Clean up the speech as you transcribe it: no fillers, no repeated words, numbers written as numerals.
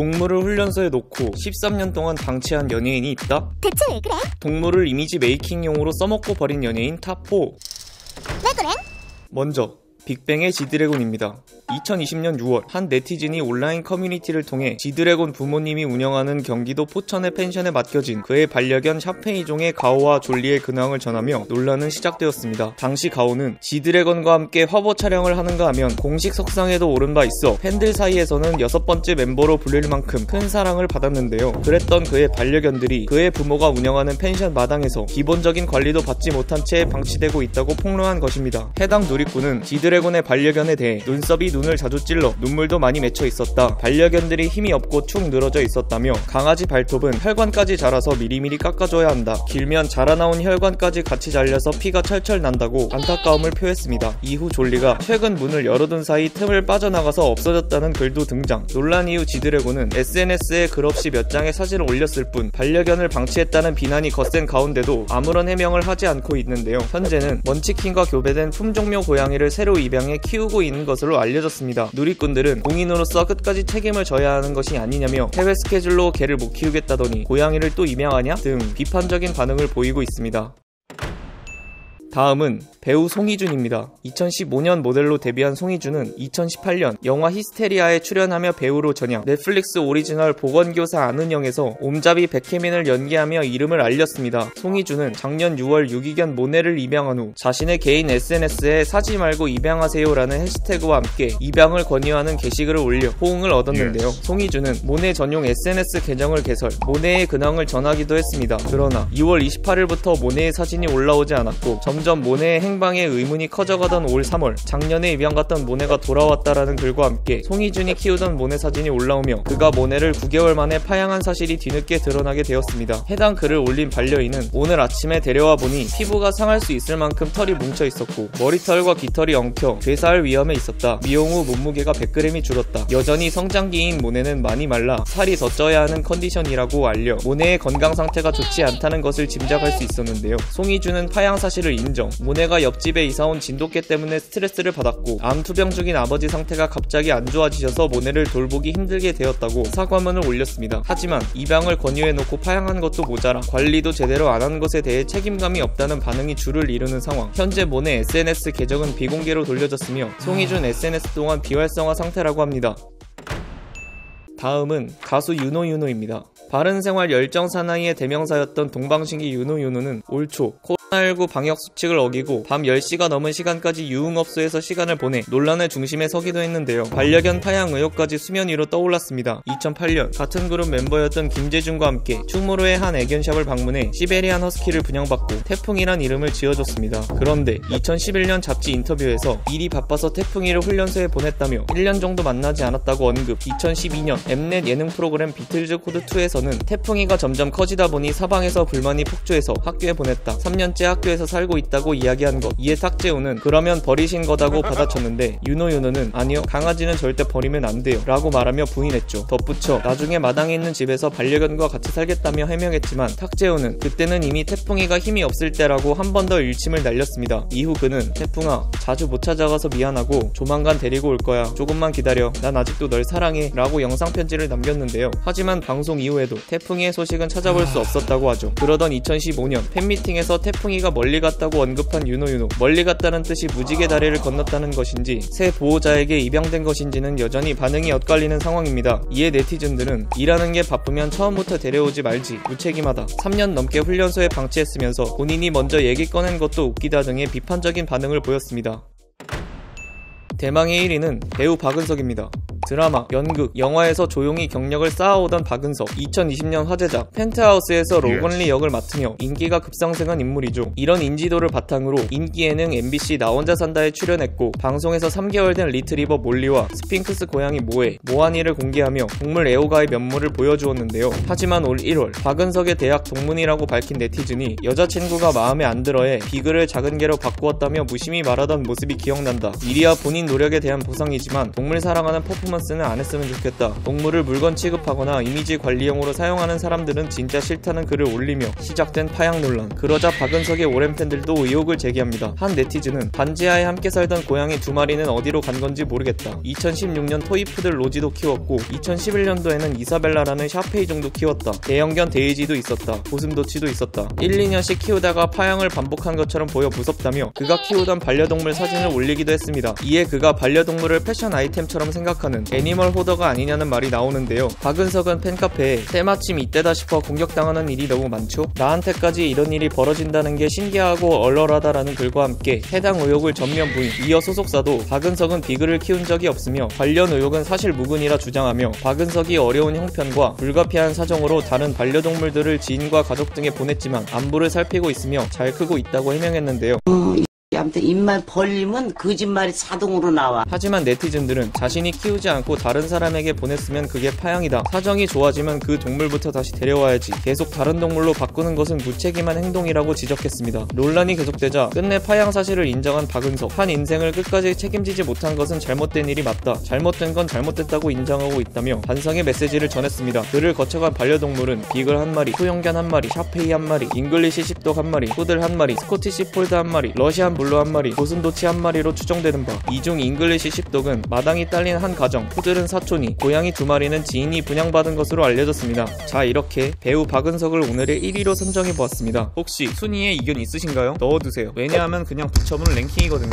동물을 훈련소에 놓고 13년 동안 방치한 연예인이 있다? 대체 왜 그래? 동물을 이미지 메이킹용으로 써먹고 버린 연예인 탑4. 왜 그래? 먼저 빅뱅의 지드래곤입니다. 2020년 6월 한 네티즌이 온라인 커뮤니티를 통해 지드래곤 부모님이 운영하는 경기도 포천의 펜션에 맡겨진 그의 반려견 샤페이종의 가오와 졸리의 근황을 전하며 논란은 시작되었습니다. 당시 가오는 지드래곤과 함께 화보 촬영을 하는가 하면 공식 석상에도 오른 바 있어 팬들 사이에서는 6번째 멤버로 불릴 만큼 큰 사랑을 받았는데요. 그랬던 그의 반려견들이 그의 부모가 운영하는 펜션 마당에서 기본적인 관리도 받지 못한 채 방치되고 있다고 폭로한 것입니다. 해당 누리꾼은 지드래곤의 반려견에 대해 눈썹이 눈을 자주 찔러 눈물도 많이 맺혀 있었다. 반려견들이 힘이 없고 축 늘어져 있었다며 강아지 발톱은 혈관까지 자라서 미리미리 깎아줘야 한다. 길면 자라나온 혈관까지 같이 잘려서 피가 철철 난다고 안타까움을 표했습니다. 이후 졸리가 최근 문을 열어둔 사이 틈을 빠져나가서 없어졌다는 글도 등장. 논란 이후 지드래곤은 SNS에 글 없이 몇 장의 사진을 올렸을 뿐 반려견을 방치했다는 비난이 거센 가운데도 아무런 해명을 하지 않고 있는데요. 현재는 먼치킨과 교배된 품종묘 고양이를 새로 입양해 키우고 있는 것으로 알려졌습니다. 누리꾼들은 공인으로서 끝까지 책임을 져야 하는 것이 아니냐며 해외 스케줄로 개를 못 키우겠다더니 고양이를 또 입양하냐 등 비판적인 반응을 보이고 있습니다. 다음은 배우 송희준입니다. 2015년 모델로 데뷔한 송희준은 2018년 영화 히스테리아에 출연하며 배우로 전향, 넷플릭스 오리지널 보건교사 아는 영에서 옴잡이 백혜민을 연기하며 이름을 알렸습니다. 송희준은 작년 6월 유기견 모네를 입양한 후 자신의 개인 SNS에 사지 말고 입양하세요라는 해시태그와 함께 입양을 권유하는 게시글을 올려 호응을 얻었는데요. 송희준은 모네 전용 SNS 계정을 개설, 모네의 근황을 전하기도 했습니다. 그러나 2월 28일부터 모네의 사진이 올라오지 않았고 점점 모네의 행방에 의문이 커져가던 올 3월 작년에 입양 갔던 모네가 돌아왔다라는 글과 함께 송희준이 키우던 모네 사진이 올라오며 그가 모네를 9개월 만에 파양한 사실이 뒤늦게 드러나게 되었습니다. 해당 글을 올린 반려인은 오늘 아침에 데려와 보니 피부가 상할 수 있을 만큼 털이 뭉쳐 있었고 머리털과 깃털이 엉켜 되사할 위험에 있었다. 미용 후 몸무게가 100g이 줄었다. 여전히 성장기인 모네는 많이 말라 살이 더 쪄야 하는 컨디션이라고 알려 모네의 건강 상태가 좋지 않다는 것을 짐작할 수 있었는데요. 송희준은 파양 사실을 인정. 모네가 옆집에 이사온 진돗개 때문에 스트레스를 받았고 암 투병 중인 아버지 상태가 갑자기 안 좋아지셔서 모네를 돌보기 힘들게 되었다고 사과문을 올렸습니다. 하지만 입양을 권유해놓고 파양한 것도 모자라 관리도 제대로 안 한 것에 대해 책임감이 없다는 반응이 줄을 이루는 상황. 현재 모네 SNS 계정은 비공개로 돌려졌으며 송희준 SNS 또한 비활성화 상태라고 합니다. 다음은 가수 윤호윤호입니다. 바른생활 열정 사나이의 대명사였던 동방신기 윤호윤호는 올 초 코로나19 방역수칙을 어기고 밤 10시가 넘은 시간까지 유흥업소에서 시간을 보내 논란의 중심에 서기도 했는데요. 반려견 파양 의혹까지 수면 위로 떠올랐습니다. 2008년 같은 그룹 멤버였던 김재준과 함께 충무로의 한 애견샵을 방문해 시베리안 허스키를 분양받고 태풍이란 이름을 지어줬습니다. 그런데 2011년 잡지 인터뷰에서 일이 바빠서 태풍이를 훈련소에 보냈다며 1년 정도 만나지 않았다고 언급. 2012년 엠넷 예능 프로그램 비틀즈 코드2에서는 태풍이가 점점 커지다 보니 사방에서 불만이 폭주해서 학교에 보냈다. 3년째 학교에서 살고 있다고 이야기한 것. 이에 탁재훈은 그러면 버리신 거다고 받아쳤는데 윤호윤호는 아니요 강아지는 절대 버리면 안 돼요 라고 말하며 부인했죠. 덧붙여 나중에 마당에 있는 집에서 반려견과 같이 살겠다며 해명했지만 탁재훈은 그때는 이미 태풍이가 힘이 없을 때라고 한 번 더 일침을 날렸습니다. 이후 그는 태풍아 자주 못 찾아가서 미안하고 조만간 데리고 올 거야 조금만 기다려 난 아직도 널 사랑해 라고 영상 편지를 남겼는데요. 하지만 방송 이후에도 태풍이의 소식은 찾아볼 수 없었다고 하죠. 그러던 2015년 팬미팅에서 태풍이가 멀리 갔다고 언급한 윤호윤호. 멀리 갔다는 뜻이 무지개 다리를 건넜다는 것인지 새 보호자에게 입양된 것인지는 여전히 반응이 엇갈리는 상황입니다. 이에 네티즌들은 일하는 게 바쁘면 처음부터 데려오지 말지 무책임하다. 3년 넘게 훈련소에 방치했으면서 본인이 먼저 얘기 꺼낸 것도 웃기다 등의 비판적인 반응을 보였습니다. 대망의 1위는 배우 박은석입니다. 드라마, 연극, 영화에서 조용히 경력을 쌓아오던 박은석. 2020년 화제작 펜트하우스에서 로건리 역을 맡으며 인기가 급상승한 인물이죠. 이런 인지도를 바탕으로 인기 예능 MBC 나 혼자 산다에 출연했고 방송에서 3개월 된 리트리버 몰리와 스핑크스 고양이 모에, 모하니를 공개하며 동물 애호가의 면모를 보여주었는데요. 하지만 올 1월 박은석의 대학 동문이라고 밝힌 네티즌이 여자친구가 마음에 안 들어해 비글을 작은 개로 바꾸었다며 무심히 말하던 모습이 기억난다. 이리야 본인 노력에 대한 보상이지만 동물 사랑하는 퍼포먼스 퍼포먼스는 안 했으면 좋겠다. 동물을 물건 취급하거나 이미지 관리용으로 사용하는 사람들은 진짜 싫다는 글을 올리며 시작된 파양 논란. 그러자 박은석의 오랜 팬들도 의혹을 제기합니다. 한 네티즌은 반지하에 함께 살던 고양이 2마리는 어디로 간 건지 모르겠다. 2016년 토이푸들 로지도 키웠고 2011년도에는 이사벨라라는 샤페이종도 키웠다. 대형견 데이지도 있었다. 고슴도치도 있었다. 1, 2년씩 키우다가 파양을 반복한 것처럼 보여 무섭다며 그가 키우던 반려동물 사진을 올리기도 했습니다. 이에 그가 반려동물을 패션 아이템처럼 생각하는 애니멀 호더가 아니냐는 말이 나오는데요. 박은석은 팬카페에 때마침 이때다 싶어 공격당하는 일이 너무 많죠? 나한테까지 이런 일이 벌어진다는 게 신기하고 얼얼하다라는 글과 함께 해당 의혹을 전면 부인. 이어 소속사도 박은석은 비글을 키운 적이 없으며 관련 의혹은 사실 무근이라 주장하며 박은석이 어려운 형편과 불가피한 사정으로 다른 반려동물들을 지인과 가족 등에 보냈지만 안부를 살피고 있으며 잘 크고 있다고 해명했는데요. 아무튼 입만 벌리면 거짓말이 자동으로 나와. 하지만 네티즌들은 자신이 키우지 않고 다른 사람에게 보냈으면 그게 파양이다. 사정이 좋아지면 그 동물부터 다시 데려와야지. 계속 다른 동물로 바꾸는 것은 무책임한 행동이라고 지적했습니다. 논란이 계속되자 끝내 파양 사실을 인정한 박은석. 한 인생을 끝까지 책임지지 못한 것은 잘못된 일이 맞다. 잘못된 건 잘못됐다고 인정하고 있다며 반성의 메시지를 전했습니다. 그를 거쳐간 반려동물은 비글 1마리, 소형견 1마리, 샤페이 1마리, 잉글리시 십독 1마리, 푸들 1마리, 스코티시 폴드 1마리, 러시안 블루 1마리, 고슴도치 1마리로 추정되는 바. 이 중 잉글리시 십독은 마당이 딸린 한 가정, 푸들은 사촌이, 고양이 2마리는 지인이 분양받은 것으로 알려졌습니다. 자, 이렇게 배우 박은석을 오늘의 1위로 선정해보았습니다. 혹시 순위에 이견 있으신가요? 넣어두세요. 왜냐하면 그냥 붙여본 랭킹이거든요.